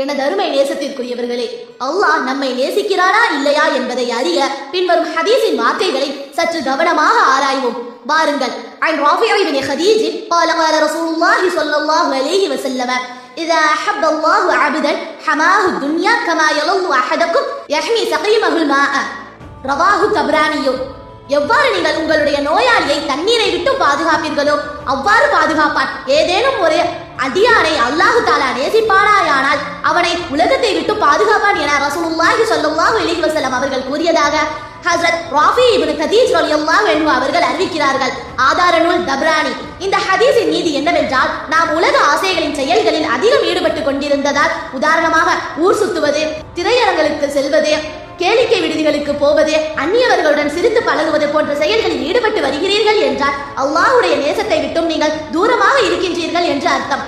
எனது அருமை நேசத்திற்குரியவர்களே, அல்லாஹ் நம்மை நேசிக்கிறாரா இல்லையா என்பதை அறிய பின்வரும் ஹதீஸின் வார்த்தைகளை சற்று கவனமாக ஆராய்வோம். வாருங்கள். عن رافع بن خديج قال قال رسول الله صلى الله عليه وسلم إذا أحب الله عبدا حماه الدنيا كما يلظ أحدكم يحمي سقيمه الماء رواه الطبراني. எவ்வாறு நீங்கள் உங்களுடைய நோயாளியை தண்ணீரை விட்டு பாதுகாப்பீர்களோ அவ்வாறு பாதுகாப்பான். ஏதேனும் ஒரு அடியானை அல்லாஹு தாலா நேசிப்பானாயானால் அவனை உலகத்தை விட்டு பாதுகாப்பான் என ரசூலுல்லாஹி ஸல்லல்லாஹு அலைஹி வஸல்லம் அவர்கள் கூறியதாக ஹஜ்ரத் ராஃபி இப்னு கதீஜ் ரலியல்லாஹு அன்ஹு அவர்கள் அறிவிக்கிறார்கள். ஆதார நூல் தப்ரானி. இந்த ஹதீஸின் நீதி என்னவென்றால், நாம் உலக ஆசைகளின் செயல்களில் அதிகம் ஈடுபட்டு கொண்டிருந்ததால், உதாரணமாக ஊர் சுத்துவது, திரையரங்களுக்கு செல்வது, கேளிக்கை விடுதிகளுக்கு போவது, அந்நியவர்களுடன் சிரித்து பழகுவது போன்ற செயல்களில் ஈடுபட்டு வருகிறீர்கள் என்றால் அல்லாஹ்வுடைய நேசத்தை விட்டும் நீங்கள் தூரமாக இருக்கின்றீர்கள் என்று அர்த்தம்.